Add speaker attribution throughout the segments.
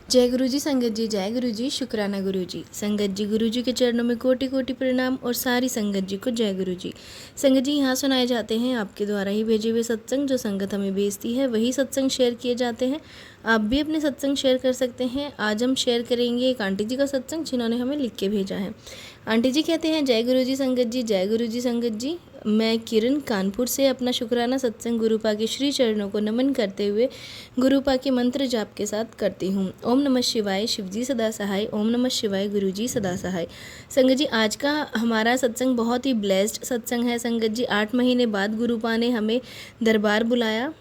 Speaker 1: जय गुरु जी संगत जी, जय गुरु जी, शुक्राना गुरु जी। संगत जी, गुरु जी के चरणों में कोटि कोटि प्रणाम और सारी संगत जी को जय गुरु जी। संगत जी, यहाँ सुनाए जाते हैं आपके द्वारा ही भेजे हुए सत्संग। जो संगत हमें भेजती है वही सत्संग शेयर किए जाते हैं। आप भी अपने सत्संग शेयर कर सकते हैं। आज हम शेयर करेंगे एक आंटी जी का सत्संग जिन्होंने हमें लिख के भेजा है। आंटी जी कहते हैं, जय गुरु जी संगत जी, जय गुरु जी संगत जी। मैं किरण कानपुर से अपना शुक्राना सत्संग गुरुपा के श्री चरणों को नमन करते हुए गुरुपा के मंत्र जाप के साथ करती हूँ। ओम नमः शिवाय, शिवजी सदा सहाय। ओम नमः शिवाय, गुरुजी सदा सहाय। संगत जी, आज का हमारा सत्संग बहुत ही ब्लेस्ड सत्संग है। संगत जी, 8 महीने बाद गुरुपा ने हमें दरबार बुलाया।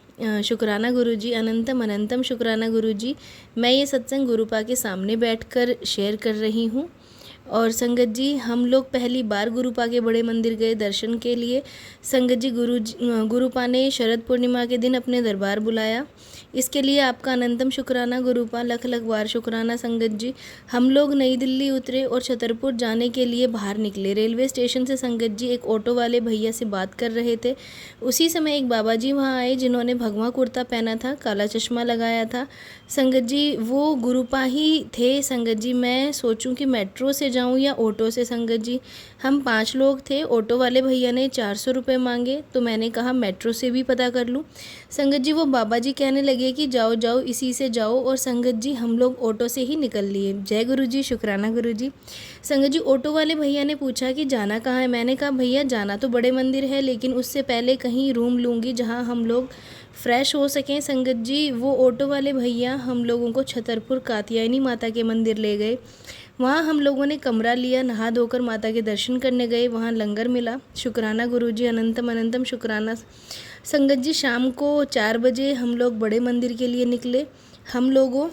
Speaker 1: शुक्राना गुरुजी, अनंतम अनंतम शुक्राना गुरुजी। मैं ये सत्संग गुरुपा के सामने बैठकर शेयर कर रही हूँ। और संगत जी, हम लोग पहली बार गुरुपा के बड़े मंदिर गए दर्शन के लिए। संगत जी, गुरुपा ने शरद पूर्णिमा के दिन अपने दरबार बुलाया। इसके लिए आपका अनंतम शुक्राना गुरुपा, लख लख बार शुक्राना। संगत जी, हम लोग नई दिल्ली उतरे और छतरपुर जाने के लिए बाहर निकले। रेलवे स्टेशन से संगत जी एक ऑटो वाले भैया से बात कर रहे थे। उसी समय एक बाबा जी वहाँ आए जिन्होंने भगवा कुर्ता पहना था, काला चश्मा लगाया था। संगत जी, वो गुरुपा ही थे। संगत जी, मैं सोचूं कि मेट्रो से जाऊं या ऑटो से। संगत जी, हम 5 लोग थे। ऑटो वाले भैया ने 400 रुपये मांगे तो मैंने कहा मेट्रो से भी पता कर लूं। संगत जी, वो बाबा जी कहने लगे कि जाओ जाओ, इसी से जाओ। और संगत जी, हम लोग ऑटो से ही निकल लिए। जय गुरु जी, शुक्राना गुरु जी। संगत जी, ऑटो वाले भैया ने पूछा कि जाना कहाँ है। मैंने कहा भैया जाना तो बड़े मंदिर है, लेकिन उससे पहले कहीं रूम लूँगी जहाँ हम लोग फ्रेश हो सकें। संगत जी, वो ऑटो वाले भैया हम लोगों को छतरपुर कात्यायनी माता के मंदिर ले गए। वहाँ हम लोगों ने कमरा लिया, नहा धोकर माता के दर्शन करने गए। वहाँ लंगर मिला। शुक्राना गुरुजी, अनंतम अनंतम शुक्राना। संगत जी, शाम को 4 बजे हम लोग बड़े मंदिर के लिए निकले। हम लोगों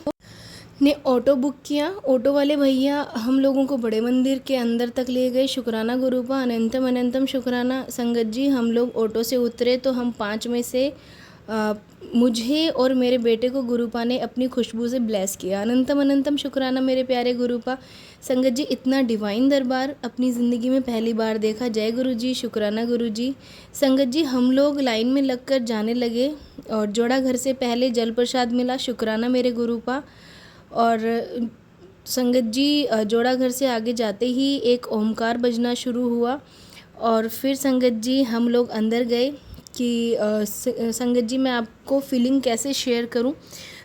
Speaker 1: ने ऑटो बुक किया। ऑटो वाले भैया हम लोगों को बड़े मंदिर के अंदर तक ले गए। शुक्राना गुरुपा, अनंतम अनंतम शुक्राना। संगत जी, हम लोग ऑटो से उतरे तो हम 5 में से मुझे और मेरे बेटे को गुरुपा ने अपनी खुशबू से ब्लेस किया। अनंतम अनंतम शुक्राना मेरे प्यारे गुरुपा। संगत जी, इतना डिवाइन दरबार अपनी ज़िंदगी में पहली बार देखा। जय गुरु जी, शुक्राना गुरु जी। संगत जी, हम लोग लाइन में लगकर जाने लगे और जोड़ा घर से पहले जल प्रसाद मिला। शुक्राना मेरे गुरुपा। और संगत जी, जोड़ा घर से आगे जाते ही एक ओमकार बजना शुरू हुआ। और फिर संगत जी, हम लोग अंदर गए कि संगत जी, मैं आपको फीलिंग कैसे शेयर करूं,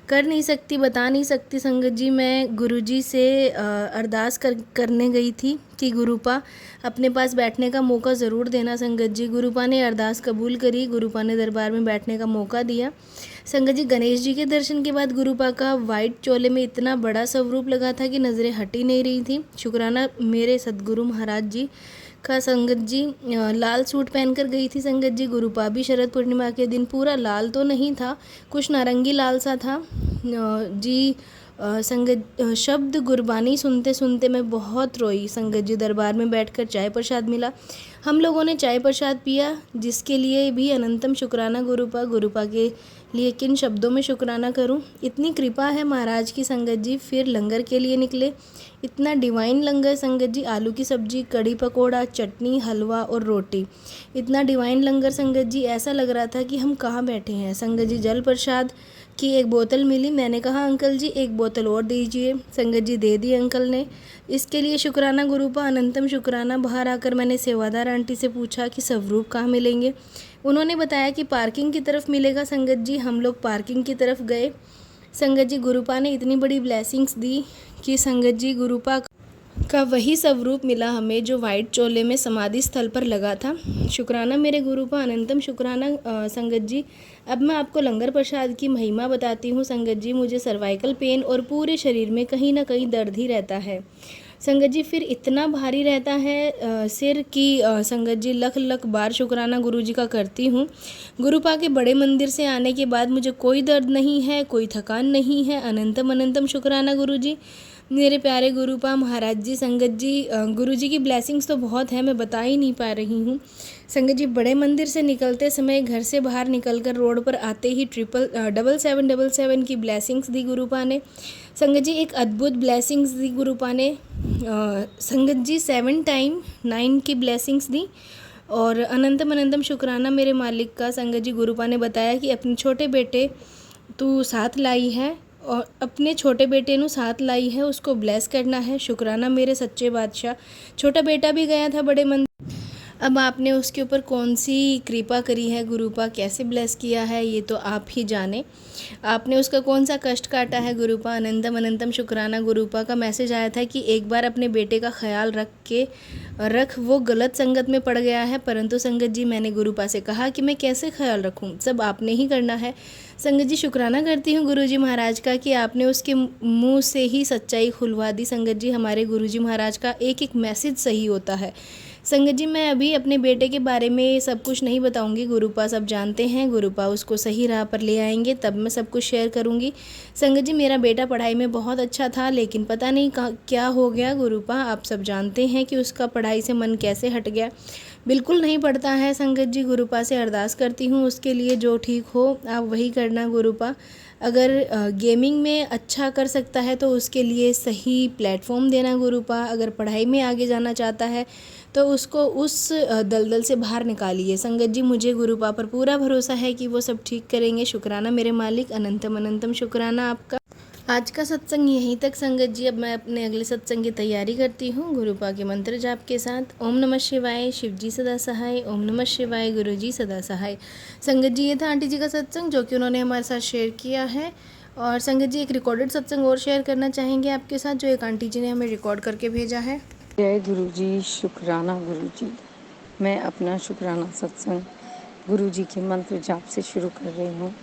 Speaker 1: कर नहीं सकती, बता नहीं सकती। संगत जी, मैं गुरुजी से अरदास करने गई थी कि गुरुपा अपने पास बैठने का मौका ज़रूर देना। संगत जी, गुरुपा ने अरदास कबूल करी। गुरुपा ने दरबार में बैठने का मौका दिया। संगत जी, गणेश जी के दर्शन के बाद गुरुपा का वाइट चोले में इतना बड़ा स्वरूप लगा था कि नज़रें हट ही नहीं रही थी। शुक्राना मेरे सदगुरु महाराज जी का। संगत जी, लाल सूट पहनकर गई थी। संगत जी, गुरुपा भी शरद पूर्णिमा के दिन पूरा लाल तो नहीं था, कुछ नारंगी लाल सा था जी। संगत शब्द गुरबानी सुनते सुनते मैं बहुत रोई। संगत जी, दरबार में बैठकर चाय प्रसाद मिला। हम लोगों ने चाय प्रसाद पिया, जिसके लिए भी अनंतम शुक्राना गुरुपा। गुरुपा के लिए किन शब्दों में शुक्राना करूं, इतनी कृपा है महाराज की। संगत जी, फिर लंगर के लिए निकले। इतना डिवाइन लंगर संगत जी, आलू की सब्जी, कढ़ी पकोड़ा, चटनी, हलवा और रोटी। इतना डिवाइन लंगर संगत जी, ऐसा लग रहा था कि हम कहाँ बैठे हैं। संगत जी, जल प्रसाद की एक बोतल मिली। मैंने कहा अंकल जी एक बोतल और दीजिए। संगत जी, दे दी अंकल ने। इसके लिए शुक्राना गुरुपा, अनंतम शुक्राना। बाहर आकर मैंने सेवादार आंटी से पूछा कि स्वरूप कहाँ मिलेंगे। उन्होंने बताया कि पार्किंग की तरफ मिलेगा। संगत जी, हम लोग पार्किंग की तरफ गए। संगत जी, गुरुपा ने इतनी बड़ी ब्लेसिंग्स दी कि संगत जी, गुरुपा का वही स्वरूप मिला हमें जो वाइट चोले में समाधि स्थल पर लगा था। शुक्राना मेरे गुरुपा, अनंतम शुक्राना। संगत जी, अब मैं आपको लंगर प्रसाद की महिमा बताती हूँ। संगत जी, मुझे सर्वाइकल पेन और पूरे शरीर में कहीं ना कहीं दर्द ही रहता है। संगत जी, फिर इतना भारी रहता है सिर की संगत जी, लख लख बार शुक्राना गुरु जी का करती हूँ। गुरुपा के बड़े मंदिर से आने के बाद मुझे कोई दर्द नहीं है, कोई थकान नहीं है। अनंतम अनंतम शुक्राना गुरु जी, मेरे प्यारे गुरुपा महाराज जी। संगत जी, गुरु जी की ब्लेसिंग्स तो बहुत है, मैं बता ही नहीं पा रही हूँ। संगत जी, बड़े मंदिर से निकलते समय घर से बाहर निकलकर रोड पर आते ही 777 की ब्लेसिंग्स दी गुरुपा ने। संगत जी, एक अद्भुत ब्लेसिंग्स दी गुरुपा ने। संगत जी, 7 टाइम 9 की ब्लेसिंग्स दी। और अनंतम अनंतम शुक्राना मेरे मालिक का। संगत जी, गुरुपा ने बताया कि अपने छोटे बेटे तू साथ लाई है और अपने छोटे बेटे ਨੂੰ साथ लाई है, उसको ब्लेस करना है। शुक्राना मेरे सच्चे बादशाह। छोटा बेटा भी गया था बड़े मंदिर, अब आपने उसके ऊपर कौन सी कृपा करी है गुरुपा, कैसे ब्लेस किया है ये तो आप ही जाने। आपने उसका कौन सा कष्ट काटा है गुरुपा। अनंतम अनंतम शुक्राना गुरुपा का मैसेज आया था कि एक बार अपने बेटे का ख्याल रख वो गलत संगत में पड़ गया है, परंतु संगत जी मैंने गुरुपा से कहा कि मैं कैसे ख्याल रखूं, सब आपने ही करना है। संगत जी शुक्राना करती हूँ गुरुजी महाराज का कि आपने उसके मुंह से ही सच्चाई खुलवा दी। संगत जी हमारे गुरुजी महाराज का एक एक मैसेज सही होता है। संगत जी मैं अभी अपने बेटे के बारे में सब कुछ नहीं बताऊंगी, गुरुपा सब जानते हैं, गुरुपा उसको सही राह पर ले आएंगे तब मैं सब कुछ शेयर करूंगी। संगत जी मेरा बेटा पढ़ाई में बहुत अच्छा था, लेकिन पता नहीं क्या हो गया गुरुपा, आप सब जानते हैं कि उसका पढ़ाई से मन कैसे हट गया, बिल्कुल नहीं पढ़ता है। संगत जी गुरुपा से अरदास करती हूँ उसके लिए, जो ठीक हो आप वही करना गुरुपा। अगर गेमिंग में अच्छा कर सकता है तो उसके लिए सही प्लेटफॉर्म देना गुरुपा। अगर पढ़ाई में आगे जाना चाहता है तो उसको उस दलदल से बाहर निकालिए। संगत जी मुझे गुरुपा पर पूरा भरोसा है कि वो सब ठीक करेंगे। शुक्राना मेरे मालिक, अनंतम अनंतम शुक्राना आपका। आज का सत्संग यहीं तक संगत जी, अब मैं अपने अगले सत्संग की तैयारी करती हूँ गुरुपा के मंत्र जाप के साथ। ओम नमः शिवाय, शिव जी सदा सहाय। ओम नमः शिवाय, गुरु जी सदा सहाय। संगत जी ये था आंटी जी का सत्संग जो कि उन्होंने हमारे साथ शेयर किया है। और संगत जी एक रिकॉर्डेड सत्संग और शेयर करना चाहेंगे आपके साथ, जो एक आंटी जी ने हमें रिकॉर्ड करके भेजा है।
Speaker 2: जय गुरु जी, शुक्राना गुरु जी। मैं अपना शुक्राना सत्संग गुरु जी के मंत्र जाप से शुरू कर रही हूँ।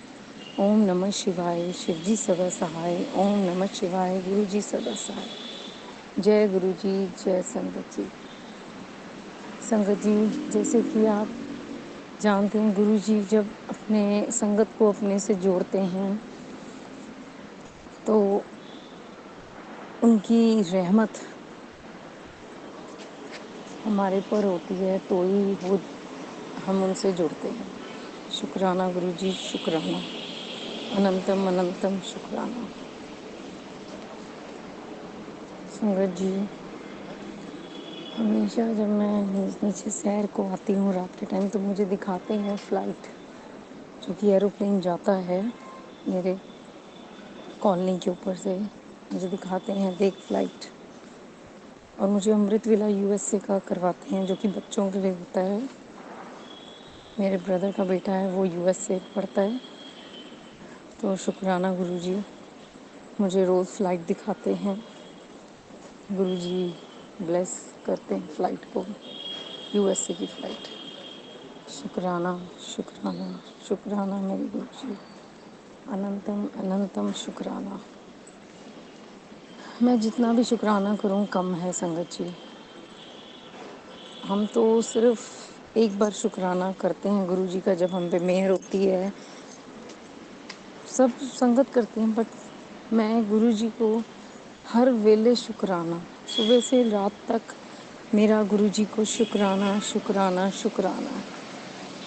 Speaker 2: ओम नमः शिवाय, शिव जी सदा सहाय। ओम नमः शिवाय, गुरु जी सदा सहाय। जय गुरु जी, जय संगत जी। संगत जी जैसे कि आप जानते हैं, गुरु जी जब अपने संगत को अपने से जोड़ते हैं तो उनकी रहमत हमारे पर होती है, तो ही वो हम उनसे जुड़ते हैं। शुक्राना गुरु जी, शुक्राना, अनंतम अनंतम शुक्राना। संगत जी हमेशा जब मैं नीचे सैर को आती हूँ रात के टाइम, तो मुझे दिखाते हैं फ़्लाइट, जो कि एरोप्लेन जाता है मेरे कॉलोनी के ऊपर से, मुझे दिखाते हैं देख फ़्लाइट। और मुझे अमृत विला यूएसए का करवाते हैं, जो कि बच्चों के लिए होता है। मेरे ब्रदर का बेटा है, वो यूएसए पढ़ता है। तो शुक्राना गुरु जी, मुझे रोज़ फ़्लाइट दिखाते हैं। गुरु जी ब्लेस करते हैं फ़्लाइट को, यूएसए की फ़्लाइट। शुक्राना शुक्राना शुक्राना मेरे गुरु जी, अनंतम अनंतम शुक्राना। मैं जितना भी शुक्राना करूं कम है संगत जी। हम तो सिर्फ एक बार शुक्राना करते हैं गुरु जी का, जब हम पे मेहर होती है। सब संगत करते हैं, बट मैं गुरु जी को हर वेले शुक्राना, सुबह से रात तक मेरा गुरु जी को शुक्राना शुक्राना शुक्राना।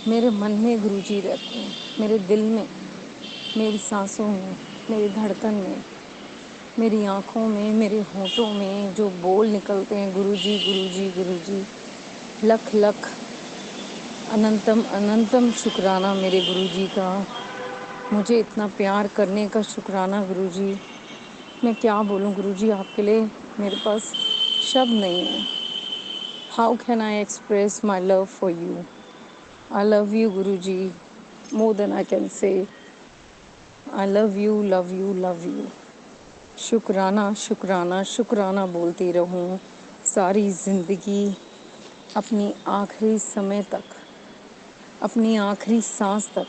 Speaker 2: मेरे मन में गुरु जी रहते हैं, मेरे दिल में, मेरी सांसों में, मेरी धड़कन में, मेरी आँखों में, मेरे होठों में जो बोल निकलते हैं गुरु जी गुरु जी गुरु जी। लख लख अनंतम अनंतम शुक्राना मेरे गुरु जी का। मुझे इतना प्यार करने का शुक्राना गुरु जी। मैं क्या बोलूँ गुरु जी, आपके लिए मेरे पास शब्द नहीं है। How can I express my love for you. I love you guru ji, more than I can say. I love you love you love you. शुक्राना शुक्राना शुक्राना बोलती रहूं सारी ज़िंदगी, अपनी आखिरी समय तक, अपनी आखिरी सांस तक,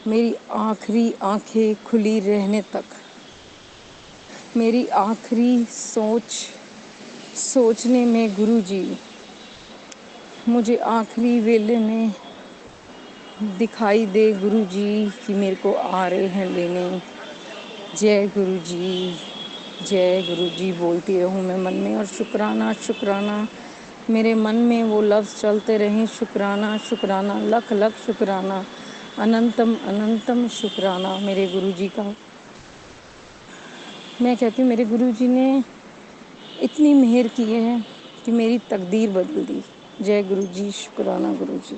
Speaker 2: मेरी आखिरी आंखें खुली रहने तक, मेरी आखिरी सोचने में गुरु जी मुझे आखिरी वेले में दिखाई दे गुरु जी कि मेरे को आ रहे हैं लेने। जय गुरु जी, जय गुरु जी बोलती रहूँ मैं मन में, और शुक्राना शुक्राना मेरे मन में वो लफ्ज़ चलते रहें। शुक्राना शुक्राना लख लख शुक्राना, अनंतम अनंतम शुक्राना मेरे गुरु जी का। मैं कहती हूँ मेरे गुरु जी ने इतनी मेहर की है कि मेरी तकदीर बदल दी। जय गुरु जी, शुक्राना गुरु जी,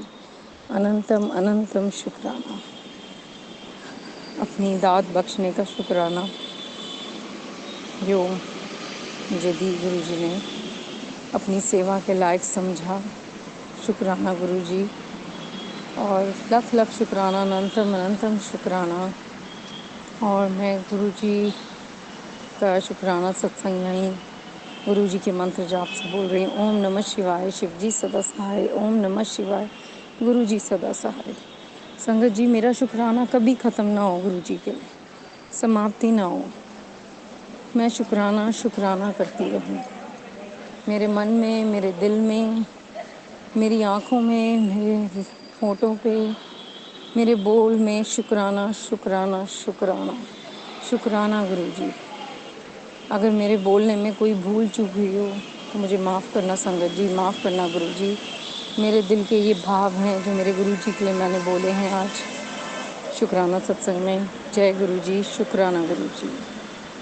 Speaker 2: अनंतम अनंतम शुक्राना। अपनी दाद बख्शने का शुक्राना जो मुझे दी गुरुजी ने, अपनी सेवा के लायक समझा, शुक्राना गुरुजी। और लख लख शुक्राना, अनंतम अनंतम शुक्राना। और मैं गुरुजी का शुक्राना सत्संग नहीं, गुरुजी के मंत्र जाप से बोल रही हूँ। ओम नमः शिवाय, शिव जी सदा सहाय। ओम नमः शिवाय, गुरुजी सदा सहाय। संगत जी, मेरा शुक्राना कभी ख़त्म ना हो, गुरुजी के लिए समाप्ति ना हो। मैं शुक्राना शुक्राना करती रहूँ, मेरे मन में, मेरे दिल में, मेरी आँखों में, मेरे होठों पे, मेरे बोल में शुक्राना शुक्राना शुक्राना शुक्राना गुरुजी। अगर मेरे बोलने में कोई भूल चूक हुई हो तो मुझे माफ़ करना संगत जी, माफ़ करना गुरुजी। मेरे दिल के ये भाव हैं जो मेरे गुरुजी के लिए मैंने बोले हैं आज शुक्राना सत्संग में। जय गुरुजी, शुक्राना गुरुजी,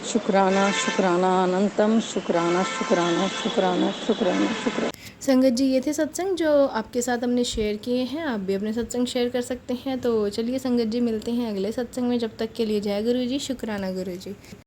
Speaker 2: शुक्राना शुक्राना, अनंतम शुक्राना शुक्राना शुक्राना शुक्राना शुक्राना।
Speaker 1: संगत जी, ये थे सत्संग जो आपके साथ हमने शेयर किए हैं। आप भी अपने सत्संग शेयर कर सकते हैं। तो चलिए संगत जी, मिलते हैं अगले सत्संग में। जब तक के लिए जय गुरु जी, शुक्राना गुरु जी।